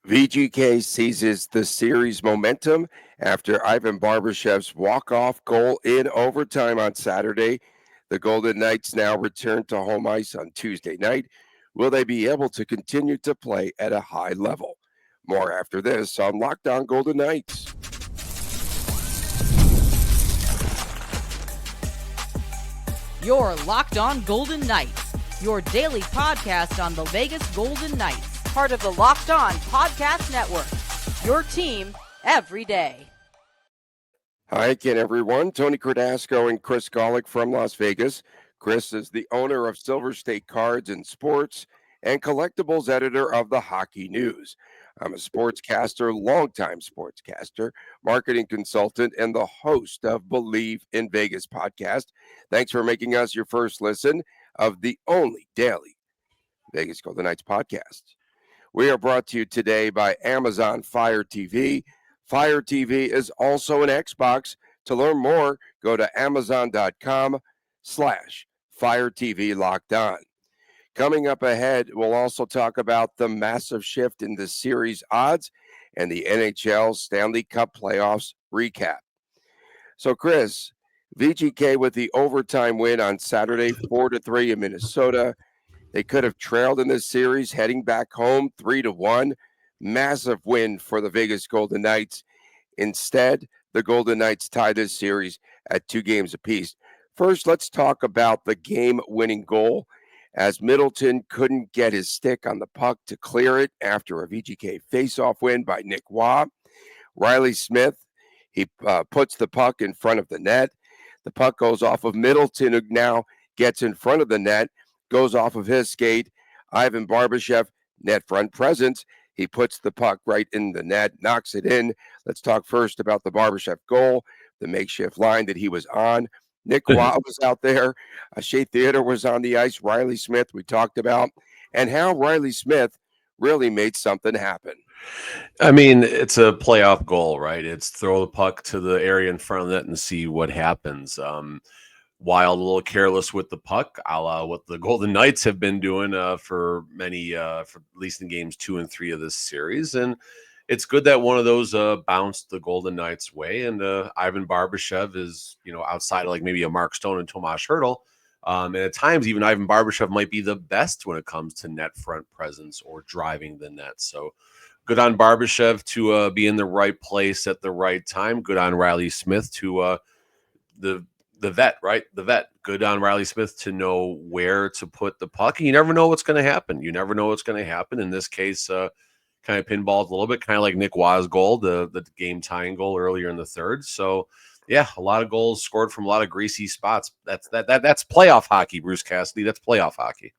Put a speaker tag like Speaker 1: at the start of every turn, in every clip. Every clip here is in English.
Speaker 1: VGK seizes the series momentum after Ivan Barbashev's walk-off goal in overtime on Saturday. The Golden Knights now return to home ice on Tuesday night. Will they be able to continue to play at a high level? More after this on Locked On Golden Knights.
Speaker 2: You're Locked On Golden Knights, your daily podcast on the Vegas Golden Knights, part of the Locked On Podcast Network, your team every day.
Speaker 1: Hi again, everyone. Tony Cardasco and Chris Golick from Las Vegas. Chris is the owner of Silver State Cards and Sports and collectibles editor of the Hockey News. I'm a sportscaster, longtime sportscaster, marketing consultant, and the host of Believe in Vegas podcast. Thanks for making us your first listen of the only daily Vegas Golden Knights podcast. We are brought to you today by Amazon Fire TV. Fire TV is also an Xbox. To learn more, go to amazon.com/Fire TV Locked On. Coming up ahead, we'll also talk about the massive shift in the series odds and the NHL Stanley Cup playoffs recap. So, Chris, VGK with the overtime win on Saturday, 4-3 in Minnesota. They could have trailed in this series, heading back home 3-1. Massive win for the Vegas Golden Knights. Instead, the Golden Knights tie this series at 2 games apiece. First, let's talk about the game-winning goal, as Middleton couldn't get his stick on the puck to clear it after a VGK faceoff win by Nick Waugh. Riley Smith, he puts the puck in front of the net. The puck goes off of Middleton, who now gets in front of the net, goes off of his skate. Ivan Barbashev, net front presence. He puts the puck right in the net, knocks it in. Let's talk first about the Barbashev goal, the makeshift line that he was on. Nick Waugh was out there. Shea Theodore was on the ice. Riley Smith, we talked about, and how Riley Smith really made something happen.
Speaker 3: I mean, it's a playoff goal, right? It's throw the puck to the area in front of the net and see what happens. Wild, a little careless with the puck, a la what the Golden Knights have been doing for at least in games 2 and 3 of this series. And it's good that one of those bounced the Golden Knights' way. And Ivan Barbashev is, outside of like maybe a Mark Stone and Tomas Hertl. And at times, even Ivan Barbashev might be the best when it comes to net front presence or driving the net. So good on Barbashev to be in the right place at the right time. Good on Riley Smith to the vet, right? The vet. Good on Riley Smith to know where to put the puck. And you never know what's going to happen. You never know what's going to happen. In this case, kind of pinballed a little bit, kind of like Nick Waugh's goal, the game tying goal earlier in the third. So, yeah, a lot of goals scored from a lot of greasy spots. That's playoff hockey, Bruce Cassidy. That's playoff hockey.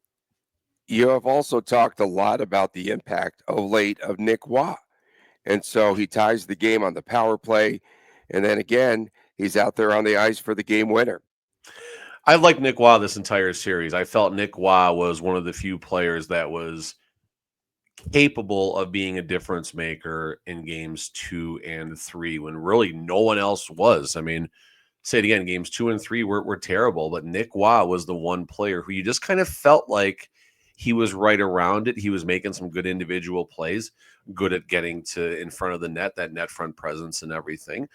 Speaker 1: You have also talked a lot about the impact of late of Nick Waugh. And so he ties the game on the power play. And then again, he's out there on the ice for the game winner.
Speaker 3: I like Nick Waugh this entire series. I felt Nick Waugh was one of the few players that was capable of being a difference maker in games 2 and 3 when really no one else was. I mean, say it again, games 2 and 3 were terrible, but Nick Waugh was the one player who you just kind of felt like he was right around it. He was making some good individual plays, good at getting to in front of the net, that net front presence and everything.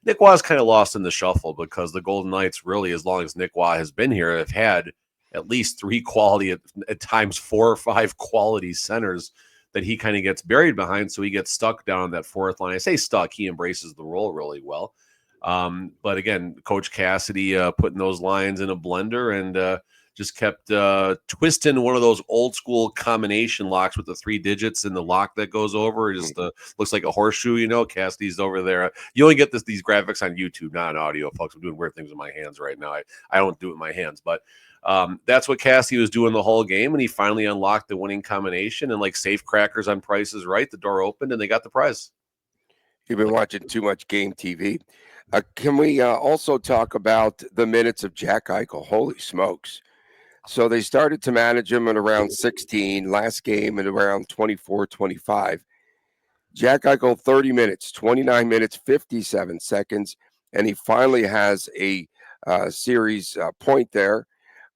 Speaker 3: Nick Waugh's kind of lost in the shuffle because the Golden Knights really, as long as Nick Waugh has been here, have had at least 3 quality, at times 4 or 5 quality centers that he kind of gets buried behind. So he gets stuck down on that fourth line. I say stuck, he embraces the role really well. But again, Coach Cassidy putting those lines in a blender and just kept twisting one of those old school combination locks with the 3 digits and the lock that goes over. It just looks like a horseshoe, Cassidy's over there. You only get these graphics on YouTube, not on audio, folks. I'm doing weird things with my hands right now. I don't do it with my hands, but that's what Cassidy was doing the whole game, and he finally unlocked the winning combination. And like safe crackers on Price is Right, the door opened and they got the prize.
Speaker 1: You've been watching too much game TV. Can we also talk about the minutes of Jack Eichel? Holy smokes. So they started to manage him at around 16, last game at around 24, 25. Jack Eichel, 30 minutes, 29 minutes, 57 seconds, and he finally has a series point there,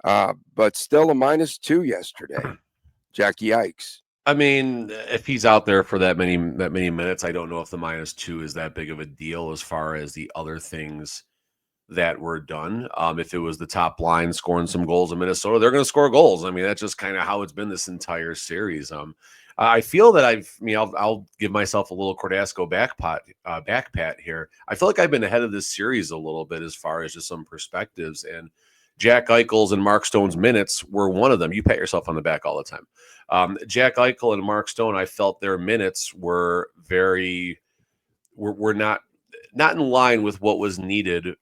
Speaker 1: but still a -2 yesterday. Jackie Ikes.
Speaker 3: I mean, if he's out there for that many minutes, I don't know if the -2 is that big of a deal as far as the other things that were done. If it was the top line scoring some goals in Minnesota, they're going to score goals. I mean, that's just kind of how it's been this entire series. I feel that I'll give myself a little Cordasco back pat here. I feel like I've been ahead of this series a little bit as far as just some perspectives, and Jack Eichel's and Mark Stone's minutes were one of them. You pat yourself on the back all the time. Jack Eichel and Mark Stone, I felt their minutes were were not in line with what was needed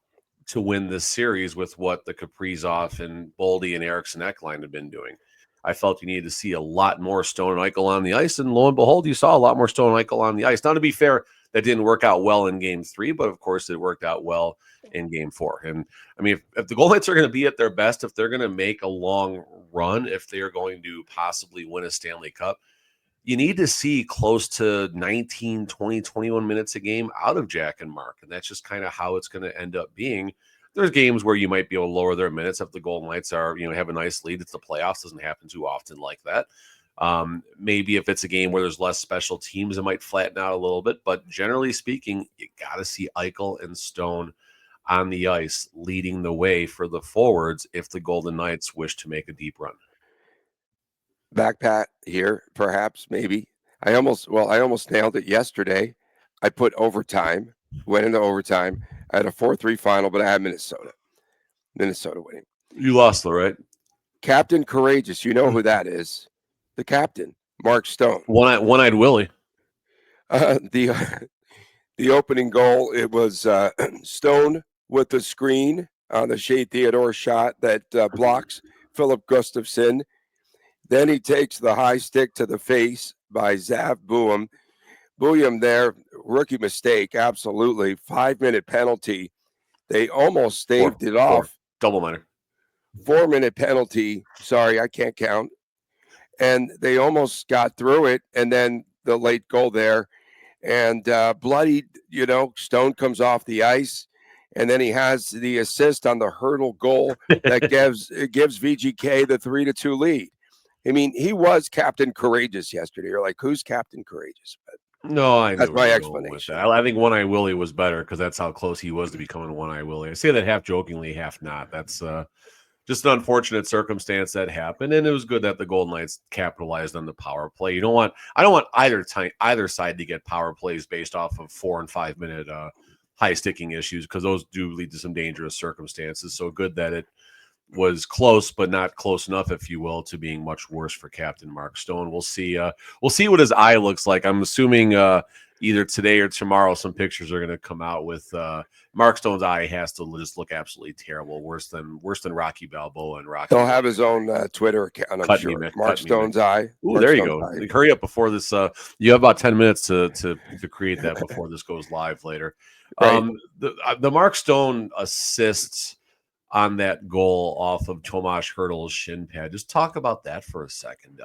Speaker 3: to win this series with what the Kaprizov and Boldy and Eriksson Ekline have been doing. I felt you needed to see a lot more Stone and Eichel on the ice, and lo and behold, you saw a lot more Stone and Eichel on the ice. Now, to be fair, that didn't work out well in Game 3, but of course, it worked out well in Game 4. And I mean, if the Golden Knights are going to be at their best, if they're going to make a long run, if they are going to possibly win a Stanley Cup, you need to see close to 19, 20, 21 minutes a game out of Jack and Mark. And that's just kind of how it's going to end up being. There's games where you might be able to lower their minutes if the Golden Knights are, have a nice lead. It's the playoffs. Doesn't happen too often like that. Maybe if it's a game where there's less special teams, it might flatten out a little bit. But generally speaking, you got to see Eichel and Stone on the ice leading the way for the forwards if the Golden Knights wish to make a deep run.
Speaker 1: Back pat here, perhaps, maybe. I almost nailed it yesterday. I put overtime, went into overtime. I had a 4-3 final, but I had Minnesota winning.
Speaker 3: You lost though, right?
Speaker 1: Captain Courageous, you know who that is. The captain, Mark Stone.
Speaker 3: One-eyed Willie.
Speaker 1: The opening goal, it was Stone with the screen on the Shea Theodore shot that blocks Philip Gustafsson. Then he takes the high stick to the face by Zav Buim. Buim there, rookie mistake, absolutely. 5-minute penalty. They almost staved it off.
Speaker 3: Double minor.
Speaker 1: 4-minute penalty. Sorry, I can't count. And they almost got through it. And then the late goal there. And bloodied, Stone comes off the ice. And then he has the assist on the hurdle goal that gives VGK the 3-2 lead. I mean, he was Captain Courageous yesterday. You're like, who's Captain Courageous? But
Speaker 3: no, I
Speaker 1: that's my explanation.
Speaker 3: I think One-Eye Willie was better because that's how close he was to becoming One-Eye Willie. I say that half jokingly, half not. That's just an unfortunate circumstance that happened, and it was good that the Golden Knights capitalized on the power play. I don't want either side to get power plays based off of 4 and 5 minute high sticking issues because those do lead to some dangerous circumstances. So good that it was close, but not close enough, if you will, to being much worse for Captain Mark Stone. We'll see. We'll see what his eye looks like. I'm assuming either today or tomorrow, some pictures are going to come out with Mark Stone's eye has to just look absolutely terrible, worse than Rocky Balboa and Rocky.
Speaker 1: He'll have his own Twitter account. I'm sure. Mark Stone's eye.
Speaker 3: Ooh, there you go. Like, hurry up before this. You have about 10 minutes to create that before this goes live later. Right. The Mark Stone assists on that goal off of Tomas Hertl's shin pad. Just talk about that for a second.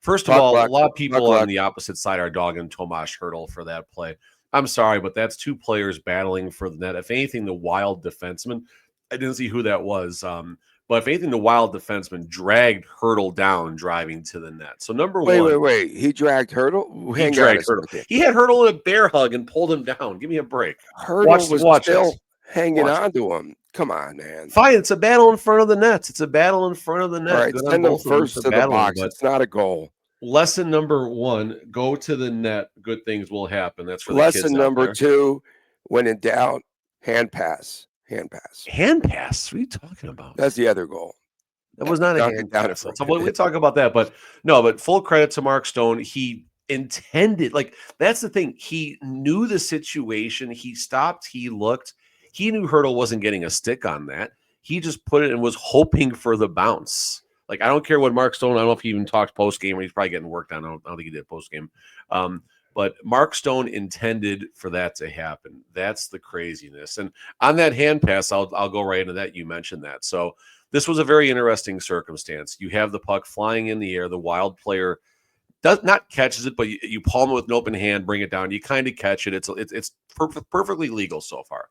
Speaker 3: First of all, a lot of people on the opposite side are dogging Tomas Hertl for that play. I'm sorry, but that's two players battling for the net. If anything, the Wild defenseman, I didn't see who that was, but if anything, the Wild defenseman dragged Hertl down driving to the net. So number one.
Speaker 1: Wait. He dragged Hertl?
Speaker 3: He dragged Hertl. He had Hertl in a bear hug and pulled him down. Give me a break.
Speaker 1: Hertl was still hanging on to him. Come on, man.
Speaker 3: Fine, it's a battle in front of the nets. It's a battle in front of the net.
Speaker 1: All right, send them first to the box. It's not a goal.
Speaker 3: Lesson number 1, go to the net. Good things will happen. That's for the
Speaker 1: lesson
Speaker 3: kids
Speaker 1: number 2, when in doubt, hand pass.
Speaker 3: Hand pass? What are you talking about?
Speaker 1: That's the other goal.
Speaker 3: That was not a hand pass. So we talk about that, but full credit to Mark Stone. He intended, that's the thing. He knew the situation. He stopped. He looked. He knew Hertl wasn't getting a stick on that. He just put it and was hoping for the bounce. I don't care what Mark Stone, I don't know if he even talked post-game or he's probably getting worked on. I don't think he did post-game. But Mark Stone intended for that to happen. That's the craziness. And on that hand pass, I'll go right into that. You mentioned that. So this was a very interesting circumstance. You have the puck flying in the air. The Wild player does not catches it, but you palm it with an open hand, bring it down. You kind of catch it. It's perfectly legal so far.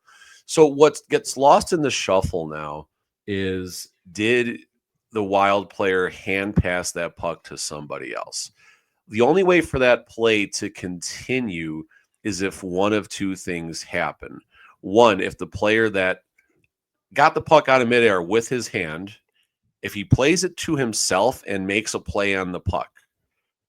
Speaker 3: So what gets lost in the shuffle now is, did the Wild player hand pass that puck to somebody else? The only way for that play to continue is if one of two things happen. One, if the player that got the puck out of midair with his hand, if he plays it to himself and makes a play on the puck,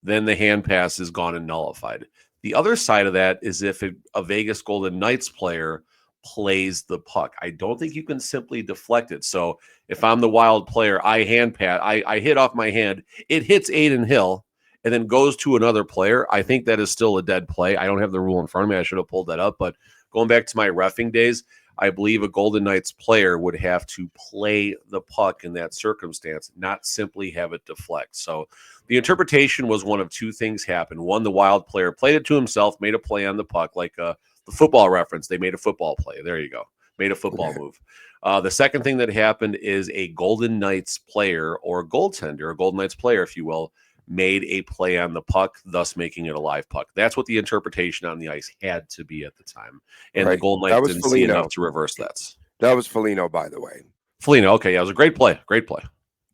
Speaker 3: then the hand pass is gone and nullified. The other side of that is if a Vegas Golden Knights player plays the puck. I don't think you can simply deflect it. So if I'm the Wild player, I hand pat, I hit off my hand, it hits Aiden Hill and then goes to another player. I think that is still a dead play. I don't have the rule in front of me. I should have pulled that up. But going back to my reffing days, I believe a Golden Knights player would have to play the puck in that circumstance, not simply have it deflect. So the interpretation was one of two things happened. One, the Wild player played it to himself, made a play on the puck, like the football reference. They made a football play. There you go. Made a football move. The second thing that happened is a Golden Knights player or goaltender, a Golden Knights player, if you will, made a play on the puck, thus making it a live puck. That's what the interpretation on the ice had to be at the time. And the Golden Knights didn't see enough to reverse that.
Speaker 1: That was Foligno, by the way.
Speaker 3: Foligno, okay. Yeah, it was a great play. Great play.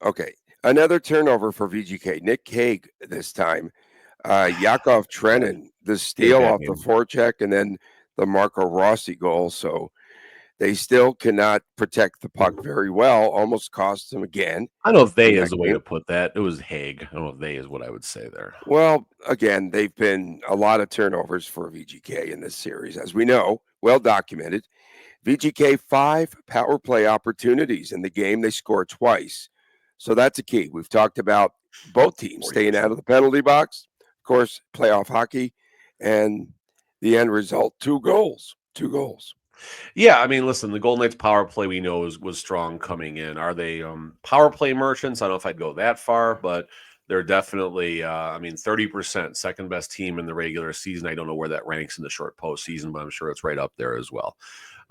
Speaker 1: Okay. Another turnover for VGK. Nick Hague this time. Yakov Trenin, the steal off the forecheck, and then the Marco Rossi goal. So they still cannot protect the puck very well. Almost cost them again.
Speaker 3: I don't know if they is the way to put that. It was Hague. I don't know if they is what I would say there.
Speaker 1: Well, again, they've been a lot of turnovers for VGK in this series, as we know, well documented. VGK 5 power play opportunities in the game. They scored twice. So that's a key. We've talked about both teams staying out of the penalty box. Of course, playoff hockey, and the end result, 2 goals. 2 goals.
Speaker 3: Yeah, I mean, listen, the Golden Knights power play we know was strong coming in. Are they power play merchants? I don't know if I'd go that far, but they're definitely, 30%, second best team in the regular season. I don't know where that ranks in the short postseason, but I'm sure it's right up there as well.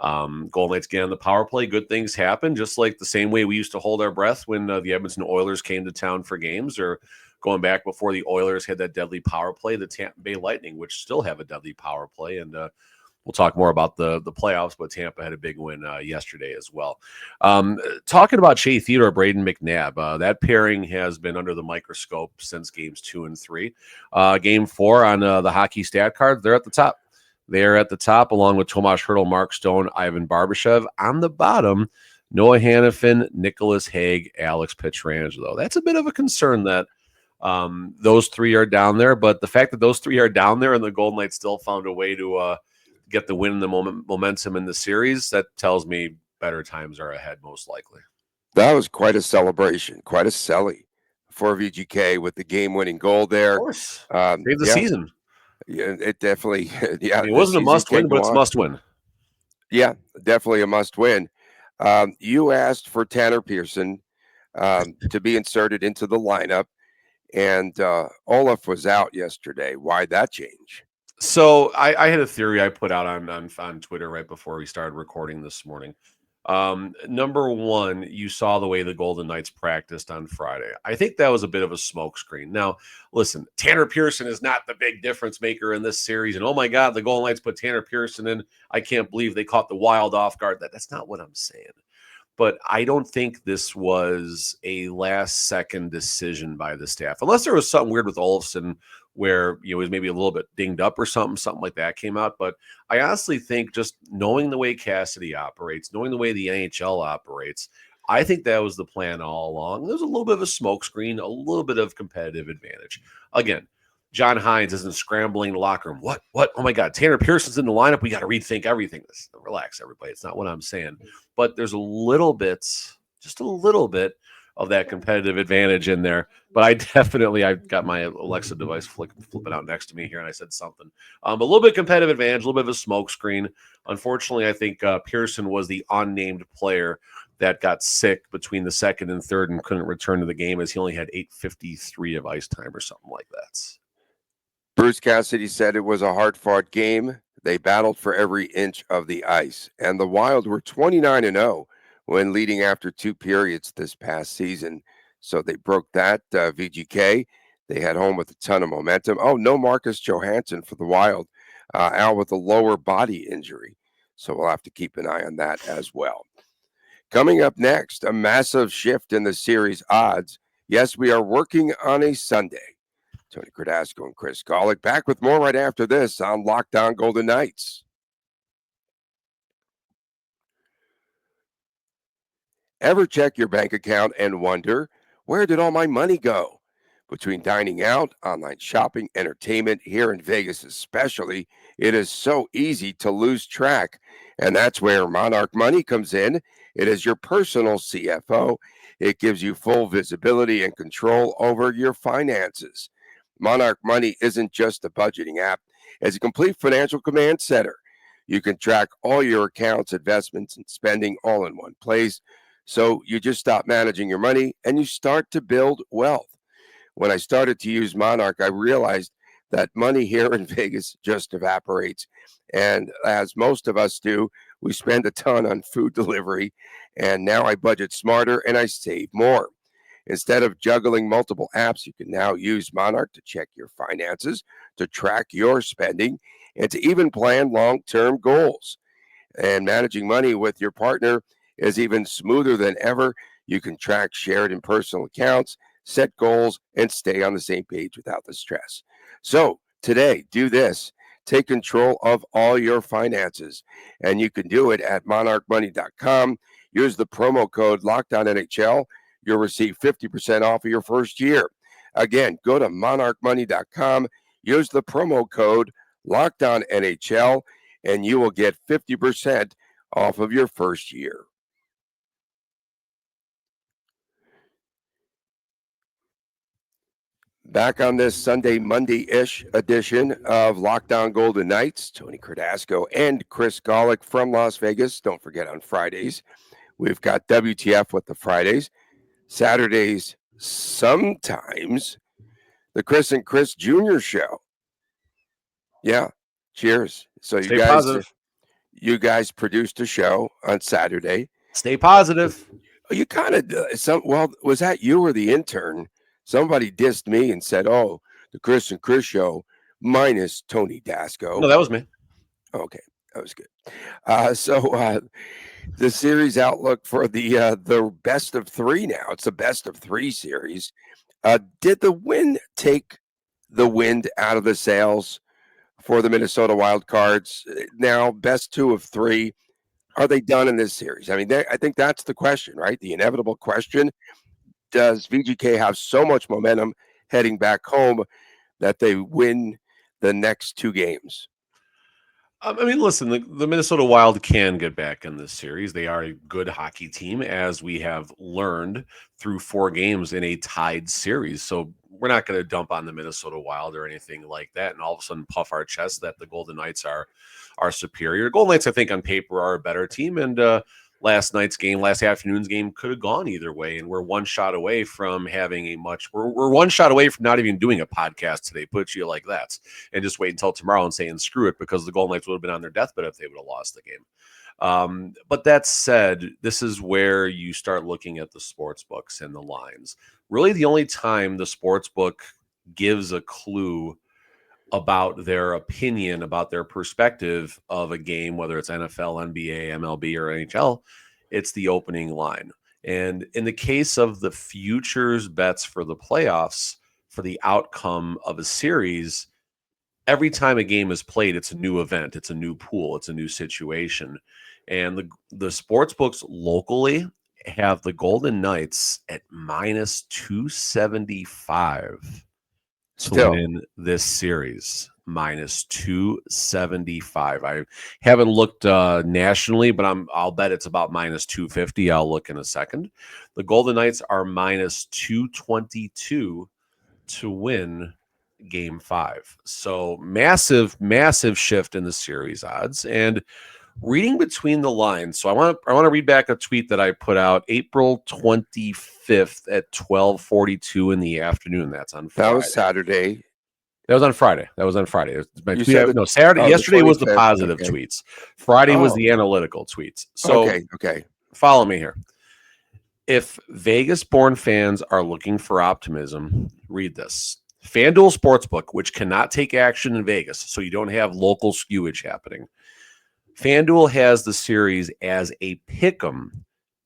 Speaker 3: Golden Knights get on the power play. Good things happen, just like the same way we used to hold our breath when the Edmonton Oilers came to town for games, or going back before the Oilers had that deadly power play, the Tampa Bay Lightning, which still have a deadly power play. And we'll talk more about the playoffs, but Tampa had a big win yesterday as well. Talking about Shea Theodore, Braden McNabb, that pairing has been under the microscope since games 2 and 3. Game 4 on the hockey stat card, they're at the top. They're at the top, along with Tomas Hertl, Mark Stone, Ivan Barbashev. On the bottom, Noah Hannafin, Nicholas Hague, Alex Pietrangelo. That's a bit of a concern that those 3 are down there, but the fact that those 3 are down there and the Golden Knights still found a way to get the win and the momentum in the series, that tells me better times are ahead, most likely.
Speaker 1: That was quite a celebration, quite a celly for VGK with the game-winning goal there.
Speaker 3: Of course. Save the season.
Speaker 1: Yeah, it definitely, yeah.
Speaker 3: It wasn't a must-win, but it's a must-win.
Speaker 1: Yeah, definitely a must-win. You asked for Tanner Pearson to be inserted into the lineup, and Olaf was out yesterday. Why that change?
Speaker 3: So I had a theory I put out on Twitter right before we started recording this morning. Number one, you saw the way the Golden Knights practiced on Friday. I think that was a bit of a smokescreen. Now, listen, Tanner Pearson is not the big difference maker in this series. And oh my God, the Golden Knights put Tanner Pearson in. I can't believe they caught the Wild off guard. That's not what I'm saying. But I don't think this was a last-second decision by the staff, unless there was something weird with Olofsson where he was maybe a little bit dinged up or something like that came out. But I honestly think just knowing the way Cassidy operates, knowing the way the NHL operates, I think that was the plan all along. There's a little bit of a smokescreen, a little bit of competitive advantage. Again, John Hines isn't scrambling the locker room. What? Oh my God, Tanner Pearson's in the lineup. We got to rethink everything. Relax, everybody. It's not what I'm saying. But there's just a little bit of that competitive advantage in there. But I've got my Alexa device flipping out next to me here, and I said something. A little bit of competitive advantage, a little bit of a smokescreen. Unfortunately, I think Pearson was the unnamed player that got sick between the second and third and couldn't return to the game, as he only had 8:53 of ice time or something like that.
Speaker 1: Bruce Cassidy said it was a hard-fought game. They battled for every inch of the ice, and the Wild were 29-0 when leading after 2 periods this past season. So they broke that. VGK, they head home with a ton of momentum. Oh, no Marcus Johansson for the Wild, out with a lower body injury. So we'll have to keep an eye on that as well. Coming up next, a massive shift in the series odds. Yes, we are working on a Sunday Tony Cardasco and Chris Golick back with more right after this on Locked On Golden Knights. Ever check your bank account and wonder, where did all my money go? Between dining out, online shopping, entertainment, here in Vegas especially, it is so easy to lose track. And that's where Monarch Money comes in. It is your personal CFO. It gives you full visibility and control over your finances. Monarch Money isn't just a budgeting app, it's a complete financial command center. You can track all your accounts, investments, and spending all in one place. So you just stop managing your money and you start to build wealth. When I started to use Monarch, I realized that money here in Vegas just evaporates. And as most of us do, we spend a ton on food delivery. And now I budget smarter and I save more. Instead of juggling multiple apps, you can now use Monarch to check your finances, to track your spending, and to even plan long term goals. And managing money with your partner is even smoother than ever. You can track shared and personal accounts, set goals, and stay on the same page without the stress. So today, do this. Take control of all your finances, and you can do it at monarchmoney.com. Use the promo code LOCKEDONNHL. You'll receive 50% off of your first year. Again, go to monarchmoney.com. Use the promo code LOCKEDONNHL, and you will get 50% off of your first year. Back on this Sunday, Monday-ish edition of Locked On Golden Knights, Tony Cardasco and Chris Golick from Las Vegas. Don't forget on Fridays, we've got WTF with the Fridays. Saturdays, sometimes the Chris and Chris Jr. show. Yeah, cheers. So
Speaker 3: Stay positive.
Speaker 1: You guys produced a show on Saturday.
Speaker 3: Stay positive.
Speaker 1: You kind of was that you or the intern? Somebody dissed me and said, "Oh, the Chris and Chris show minus Tony Dasco."
Speaker 3: No, that was me.
Speaker 1: Okay, that was good. The series outlook for the best of three now. It's a best of three series. Did the win take the wind out of the sails for the Minnesota Wild Cards? Now, best two of three. Are they done in this series? I mean, I think that's the question, right? The inevitable question. Does VGK have so much momentum heading back home that they win the next two games?
Speaker 3: I mean, listen, the Minnesota Wild can get back in this series. They are a good hockey team, as we have learned through 4 games in a tied series. So we're not going to dump on the Minnesota Wild or anything like that and all of a sudden puff our chest that the Golden Knights are superior. Golden Knights, I think, on paper are a better team, and last afternoon's game could have gone either way, and we're one shot away from having we're one shot away from not even doing a podcast today, put you like that, and just wait until tomorrow and saying screw it, because the Golden Knights would have been on their deathbed if they would have lost the game. But that said, this is where you start looking at the sports books and the lines. Really, the only time the sports book gives a clue about their opinion, about their perspective of a game, whether it's NFL, NBA, MLB, or NHL, it's the opening line. And in the case of the futures bets for the playoffs, for the outcome of a series, every time a game is played, it's a new event, it's a new pool, it's a new situation. And the sports books locally have the Golden Knights at minus 275 to win this series. Minus 275. I haven't looked nationally, but I'll bet it's about minus 250. I'll look in a second. The Golden Knights are minus 222 to win Game 5. So massive shift in the series odds. And reading between the lines, so I want to read back a tweet that I put out April 25th at 12:42 in the afternoon. That's on Friday.
Speaker 1: That was Saturday.
Speaker 3: That was on Friday. Saturday. Yesterday was the positive tweets. Friday was the analytical tweets. So
Speaker 1: okay.
Speaker 3: Follow me here. If Vegas-born fans are looking for optimism, read this. FanDuel Sportsbook, which cannot take action in Vegas, so you don't have local skewage happening. FanDuel has the series as a pick'em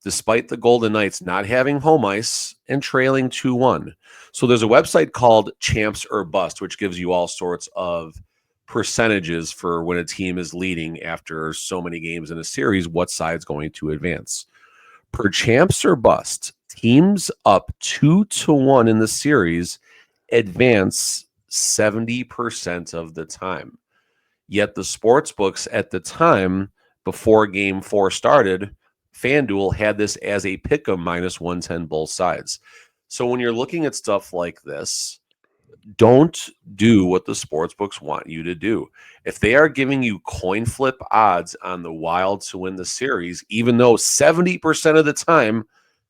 Speaker 3: despite the Golden Knights not having home ice and trailing 2-1. So there's a website called Champs or Bust, which gives you all sorts of percentages for when a team is leading after so many games in a series, what side's going to advance. Per Champs or Bust, teams up 2-1 in the series advance 70% of the time. Yet the sports books at the time, before game 4 started, FanDuel had this as a pick 'em minus 110 both sides. So when you're looking at stuff like this, don't do what the sports books want you to do. If they are giving you coin flip odds on the Wild to win the series, even though 70% of the time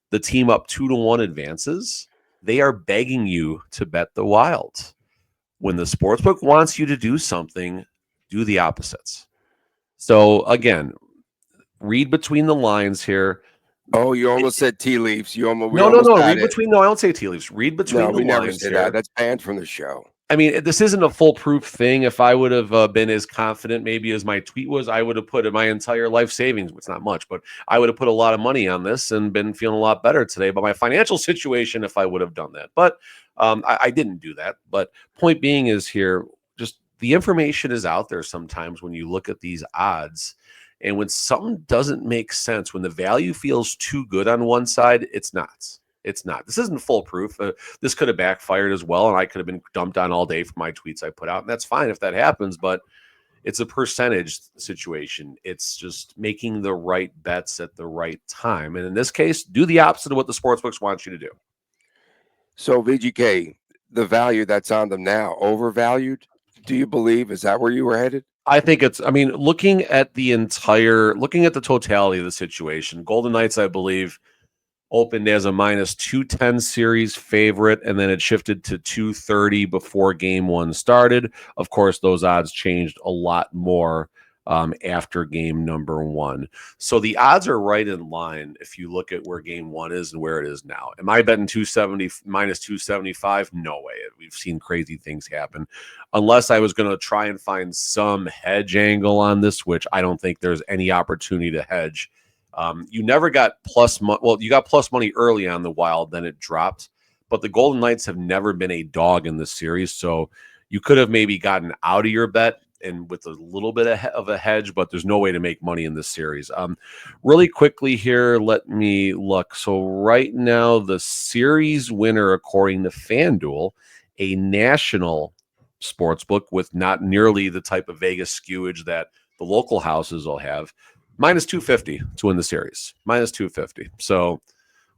Speaker 3: the team up 2-1 advances, they are begging you to bet the Wild. When the sportsbook wants you to do something, do the opposites. So again, read between the lines here.
Speaker 1: Oh, you almost said tea leaves. We
Speaker 3: No.
Speaker 1: almost had
Speaker 3: Read
Speaker 1: it.
Speaker 3: between. No, I don't say tea leaves. Read between
Speaker 1: No,
Speaker 3: the
Speaker 1: we never
Speaker 3: lines
Speaker 1: say
Speaker 3: here.
Speaker 1: that. That's banned from the show.
Speaker 3: I mean, this isn't a foolproof thing. If I would have been as confident maybe as my tweet was, I would have put in my entire life savings. It's not much, but I would have put a lot of money on this and been feeling a lot better today about my financial situation if I would have done that. But I didn't do that. But point being is here, just the information is out there sometimes when you look at these odds. And when something doesn't make sense, when the value feels too good on one side, it's not. It's not. This isn't foolproof. This could have backfired as well, and I could have been dumped on all day for my tweets I put out, and that's fine if that happens, but it's a percentage situation. It's just making the right bets at the right time. And in this case, do the opposite of what the sportsbooks want you to do.
Speaker 1: So, VGK, the value that's on them now, overvalued? Do you believe? Is that where you were headed?
Speaker 3: I think looking at the totality of the situation, Golden Knights, I believe, opened as a minus 210 series favorite, and then it shifted to 230 before game 1 started. Of course, those odds changed a lot more after game number 1. So the odds are right in line if you look at where game 1 is and where it is now. Am I betting 270 minus 275? No way. We've seen crazy things happen. Unless I was going to try and find some hedge angle on this, which I don't think there's any opportunity to hedge. You never got plus money. Well, you got plus money early on the Wild, then it dropped. But the Golden Knights have never been a dog in this series, so you could have maybe gotten out of your bet and with a little bit of a hedge, but there's no way to make money in this series. Really quickly here, let me look. So right now, the series winner, according to FanDuel, a national sports book with not nearly the type of Vegas skewage that the local houses will have, minus 250 to win the series. Minus 250. So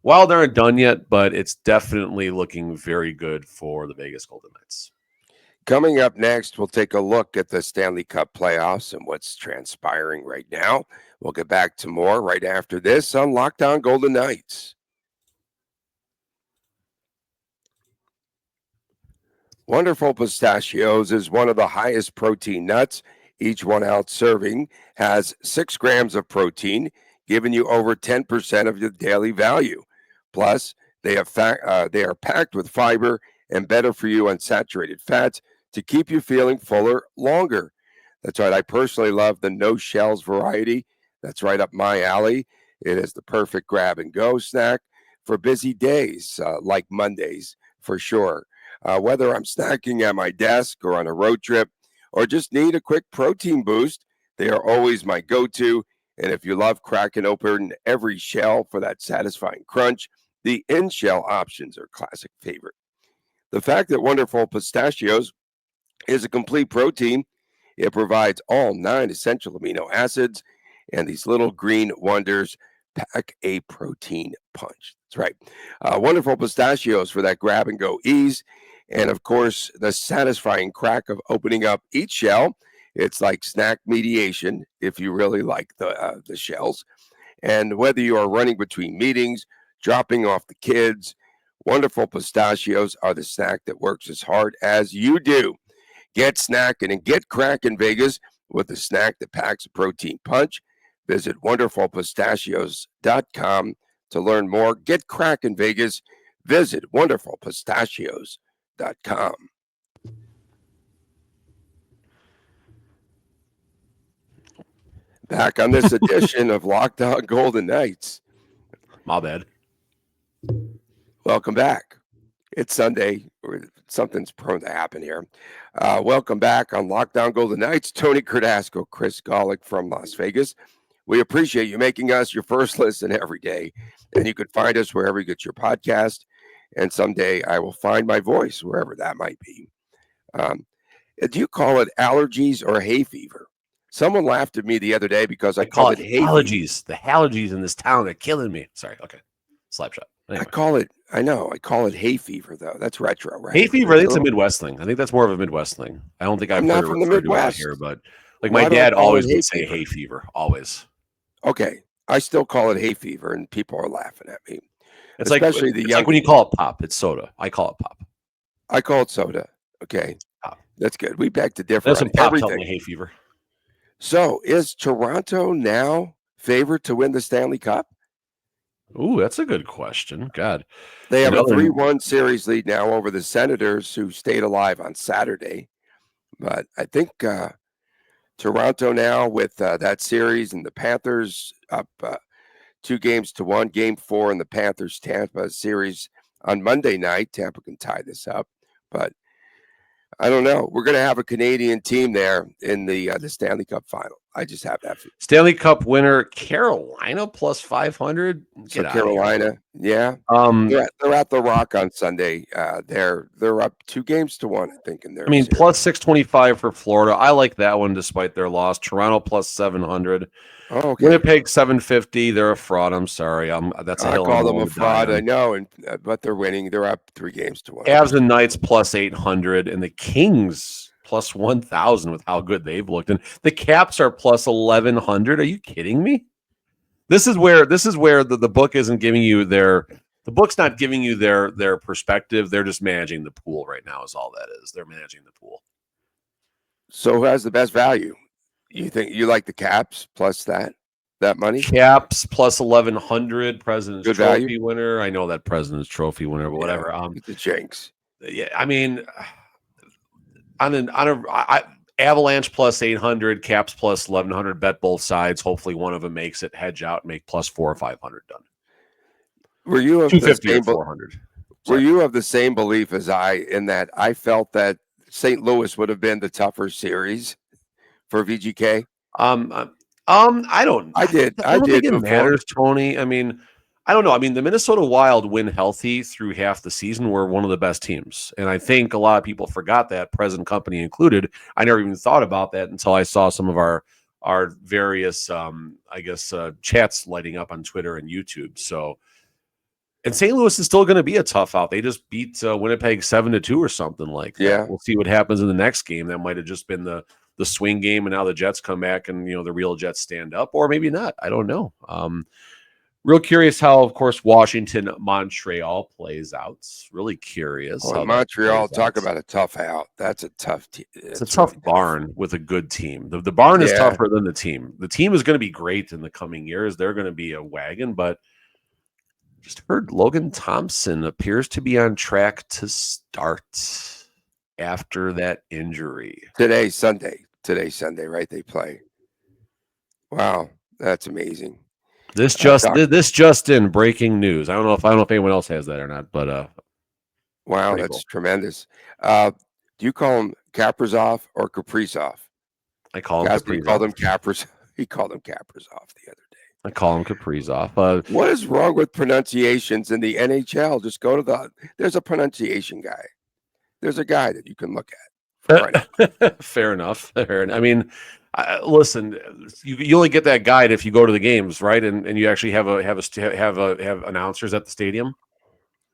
Speaker 3: Wild aren't done yet, but it's definitely looking very good for the Vegas Golden Knights.
Speaker 1: Coming up next, we'll take a look at the Stanley Cup playoffs and what's transpiring right now. We'll get back to more right after this on Locked On Golden Knights. Wonderful Pistachios is one of the highest protein nuts. Each 1 ounce serving has 6 grams of protein, giving you over 10% of your daily value. Plus, they are packed with fiber and better for you unsaturated fats to keep you feeling fuller longer. That's right. I personally love the no shells variety. That's right up my alley. It is the perfect grab and go snack for busy days like Mondays for sure. Whether I'm snacking at my desk or on a road trip or just need a quick protein boost, they are always my go-to. And if you love cracking open every shell for that satisfying crunch, the in-shell options are classic favorite. The fact that Wonderful Pistachios is a complete protein, it provides all 9 essential amino acids, and these little green wonders pack a protein punch. That's right. Wonderful Pistachios for that grab and go ease. And of course, the satisfying crack of opening up each shell. It's like snack mediation if you really like the shells. And whether you are running between meetings, dropping off the kids, Wonderful Pistachios are the snack that works as hard as you do. Get snacking and get crackin' Vegas with a snack that packs a protein punch. Visit wonderfulpistachios.com to learn more. Get crackin' Vegas. Visit wonderfulpistachios.com. Back on this edition of Locked On Golden Knights.
Speaker 3: My bad.
Speaker 1: Welcome back. It's Sunday. Something's prone to happen here. Welcome back on Lockdown Golden Knights. Tony Cardasco, Chris Golick from Las Vegas. We appreciate you making us your first listen every day. And you can find us wherever you get your podcast. And someday I will find my voice, wherever that might be. Do you call it allergies or hay fever? Someone laughed at me the other day because I called it hay fever.
Speaker 3: Allergies. The allergies in this town are killing me. Sorry. Okay. Slap shot. Anyway.
Speaker 1: I call it hay fever, though. That's retro, right?
Speaker 3: Hay fever, I think it's a Midwest thing. I think that's more of a Midwest thing. I don't think I've heard it referred to out here, but like my dad always would say hay fever, always.
Speaker 1: Okay. I still call it hay fever, and people are laughing at me.
Speaker 3: It's like when you call it pop. It's soda. I call it pop.
Speaker 1: I call it soda. Okay.
Speaker 3: Pop.
Speaker 1: That's good. We beg to differ
Speaker 3: That's
Speaker 1: on
Speaker 3: pop
Speaker 1: everything.
Speaker 3: Me hay fever.
Speaker 1: So is Toronto now favored to win the Stanley Cup?
Speaker 3: Ooh, that's a good question. God.
Speaker 1: They have a 3-1 series lead now over the Senators, who stayed alive on Saturday. But I think Toronto now with that series and the Panthers up 2-1, Game 4 in the Panthers-Tampa series on Monday night. Tampa can tie this up. But I don't know. We're going to have a Canadian team there in the Stanley Cup final. I just have that.
Speaker 3: Stanley Cup winner Carolina plus 500.
Speaker 1: So Carolina, yeah. They're at the Rock on Sunday. They're up 2-1, I think. In there.
Speaker 3: I mean, plus 625 for Florida. I like that one despite their loss. Toronto plus 700.
Speaker 1: Oh, okay.
Speaker 3: Winnipeg 750. They're a fraud. I'm sorry. That's
Speaker 1: I call them a fraud. I know, but they're winning. They're up 3-1.
Speaker 3: Avs and Knights plus 800, and the Kings plus 1,000 with how good they've looked, and the Caps are plus 1,100. Are you kidding me? This is where the book isn't giving you the book's not giving you their perspective. They're just managing the pool right now. Is all that is. They're managing the pool.
Speaker 1: So who has the best value? You think you like the Caps plus that money?
Speaker 3: Caps plus 1,100. President's
Speaker 1: Good
Speaker 3: Trophy
Speaker 1: value?
Speaker 3: winner. I know that President's Trophy winner, but whatever.
Speaker 1: It's the Jinx.
Speaker 3: Yeah, I mean, Avalanche plus 800, Caps plus 1,100. Bet both sides. Hopefully, one of them makes it. Hedge out, make plus 400 or 500 done.
Speaker 1: Were you of
Speaker 3: 250 or 400?
Speaker 1: Were you of the same belief as I in that I felt that St. Louis would have been the tougher series for VGK?
Speaker 3: I don't.
Speaker 1: I did.
Speaker 3: I don't think it
Speaker 1: before.
Speaker 3: matters, Tony. I mean, I don't know. I mean, the Minnesota Wild, when healthy through half the season, were one of the best teams, and I think a lot of people forgot that, present company included. I never even thought about that until I saw some of our various, chats lighting up on Twitter and YouTube. So, and St. Louis is still going to be a tough out. They just beat Winnipeg 7-2 or something like that.
Speaker 1: Yeah.
Speaker 3: We'll see what happens in the next game. That might have just been the swing game, and now the Jets come back and the real Jets stand up, or maybe not. I don't know. Real curious how, of course, Washington-Montreal plays out. Really curious.
Speaker 1: Well, Montreal, talk about a tough out. That's a tough team.
Speaker 3: It's a tough barn with a good team. The barn is tougher than the team. The team is going to be great in the coming years. They're going to be a wagon, but just heard Logan Thompson appears to be on track to start after that injury.
Speaker 1: Today's Sunday, right? They play. Wow, that's amazing.
Speaker 3: This just in, breaking news. I don't know if anyone else has that or not, but
Speaker 1: wow, that's cool. Tremendous. Do you call him Kaprizov or Kaprizov?
Speaker 3: I call him Kaprizov.
Speaker 1: He called him Kaprizov. He called him Kaprizov the other day.
Speaker 3: I call him Kaprizov.
Speaker 1: What is wrong with pronunciations in the NHL? Just go to there's a pronunciation guy. There's a guy that you can look at.
Speaker 3: Fair enough. I mean, listen, you only get that guide if you go to the games, right? And you actually have announcers at the stadium.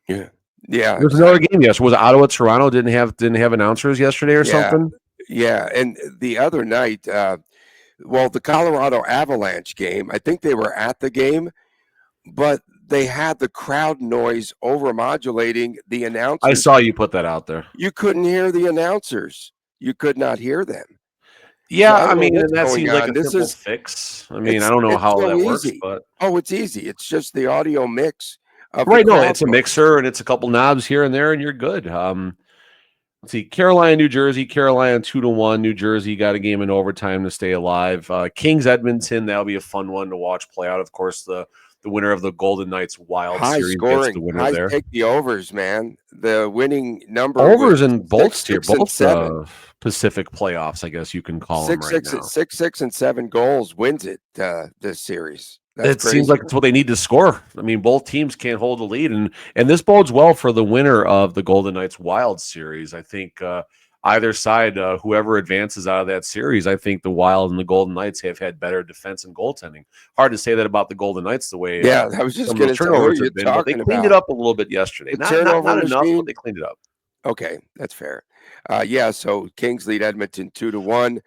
Speaker 1: Yeah.
Speaker 3: There's another game yesterday. Was it Ottawa Toronto didn't have announcers yesterday or something?
Speaker 1: Yeah, and the other night, the Colorado Avalanche game, I think they were at the game, but they had the crowd noise overmodulating the announcers.
Speaker 3: I saw you put that out there.
Speaker 1: You couldn't hear the announcers. You could not hear them.
Speaker 3: Yeah, so I mean, that seems like a simple fix. I mean, I don't know how that works, but
Speaker 1: it's easy. It's just the audio mix.
Speaker 3: Right, no, it's a mixer and it's a couple knobs here and there, and you're good. Let's see, Carolina, New Jersey. Carolina 2-1. New Jersey got a game in overtime to stay alive. Kings Edmonton, that'll be a fun one to watch play out. Of course, the the winner of the Golden Knights Wild
Speaker 1: High
Speaker 3: series gets the
Speaker 1: scoring.
Speaker 3: winner
Speaker 1: I
Speaker 3: there.
Speaker 1: take the overs, man. The winning number
Speaker 3: Overs
Speaker 1: was
Speaker 3: in both
Speaker 1: 6 and
Speaker 3: both
Speaker 1: 7.
Speaker 3: Pacific playoffs, I guess you can call them
Speaker 1: 6
Speaker 3: right
Speaker 1: 6
Speaker 3: now.
Speaker 1: 6 6 and 7 goals wins it this series. That's
Speaker 3: It
Speaker 1: crazy.
Speaker 3: seems like it's what they need to score. I mean, both teams can't hold the lead, and this bodes well for the winner of the Golden Knights Wild series. I think either side, whoever advances out of that series, I think the Wild and the Golden Knights have had better defense and goaltending. Hard to say that about the Golden Knights the way
Speaker 1: Yeah, I was just
Speaker 3: some of
Speaker 1: going
Speaker 3: those
Speaker 1: to say, who are
Speaker 3: turnovers
Speaker 1: you
Speaker 3: have been, but they
Speaker 1: talking
Speaker 3: cleaned
Speaker 1: about?
Speaker 3: it up a little bit yesterday.
Speaker 1: The
Speaker 3: Not
Speaker 1: turnover
Speaker 3: enough,
Speaker 1: machine?
Speaker 3: but they cleaned it up.
Speaker 1: Okay, that's fair. Yeah, so Kings lead Edmonton 2-1.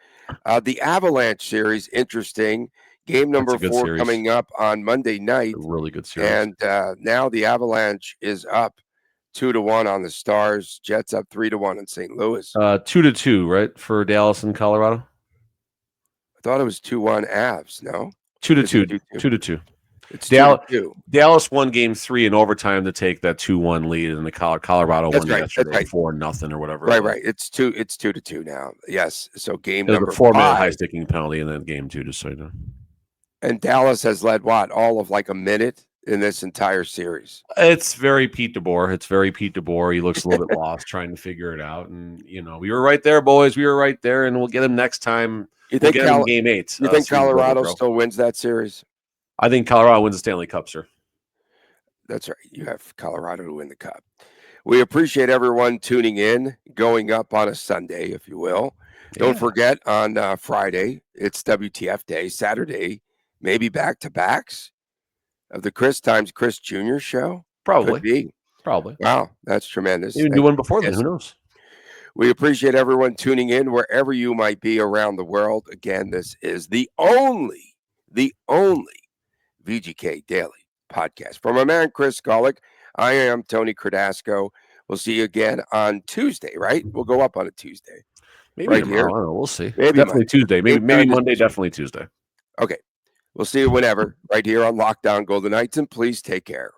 Speaker 1: The Avalanche series, interesting. Game
Speaker 3: That's
Speaker 1: number
Speaker 3: a good
Speaker 1: 4
Speaker 3: series.
Speaker 1: coming up on Monday night.
Speaker 3: A really good series.
Speaker 1: And now the Avalanche is up 2-1 on the Stars. Jets up 3-1 in St. Louis.
Speaker 3: 2-2, right, for Dallas and Colorado?
Speaker 1: I thought it was 2-1 Avs, no?
Speaker 3: 2-2.
Speaker 1: Is it
Speaker 3: 2-2.
Speaker 1: It's
Speaker 3: Dallas,
Speaker 1: 2-2.
Speaker 3: Dallas won game 3 in overtime to take that 2-1 lead, and the Colorado
Speaker 1: That's
Speaker 3: won
Speaker 1: right,
Speaker 3: yesterday
Speaker 1: that's right.
Speaker 3: 4-0 or whatever. it was.
Speaker 1: Right. It's 2-2 now. Yes. So game
Speaker 3: It was
Speaker 1: number
Speaker 3: a 4-minute
Speaker 1: 5.
Speaker 3: high sticking penalty in that game too, just so you know.
Speaker 1: And Dallas has led what? All of like a minute in this entire series.
Speaker 3: It's very Pete DeBoer. It's very Pete DeBoer. He looks a little bit lost trying to figure it out. And, we were right there, boys. We were right there, and we'll get him next time.
Speaker 1: You
Speaker 3: We'll
Speaker 1: think
Speaker 3: get him in game 8.
Speaker 1: You think
Speaker 3: series over,
Speaker 1: Colorado
Speaker 3: bro.
Speaker 1: still wins that series?
Speaker 3: I think Colorado wins the Stanley Cup, sir.
Speaker 1: That's right. You have Colorado to win the cup. We appreciate everyone tuning in, going up on a Sunday, if you will. Don't forget, on Friday, it's WTF Day. Saturday, maybe back-to-backs of the Chris times Chris Jr. show.
Speaker 3: Probably.
Speaker 1: Could be.
Speaker 3: Probably.
Speaker 1: Wow, that's tremendous.
Speaker 3: Maybe do one before then. Who knows?
Speaker 1: We appreciate everyone tuning in wherever you might be around the world. Again, this is the only VGK Daily Podcast. For my man, Chris Golick, I am Tony Cardasco. We'll see you again on Tuesday, right? We'll go up on a Tuesday.
Speaker 3: Maybe
Speaker 1: right
Speaker 3: tomorrow.
Speaker 1: here.
Speaker 3: I don't know. We'll see.
Speaker 1: Maybe
Speaker 3: Definitely
Speaker 1: Monday.
Speaker 3: Tuesday. Maybe Monday, definitely Tuesday.
Speaker 1: Okay. We'll see you whenever, right here on Lockdown Golden Knights, and please take care.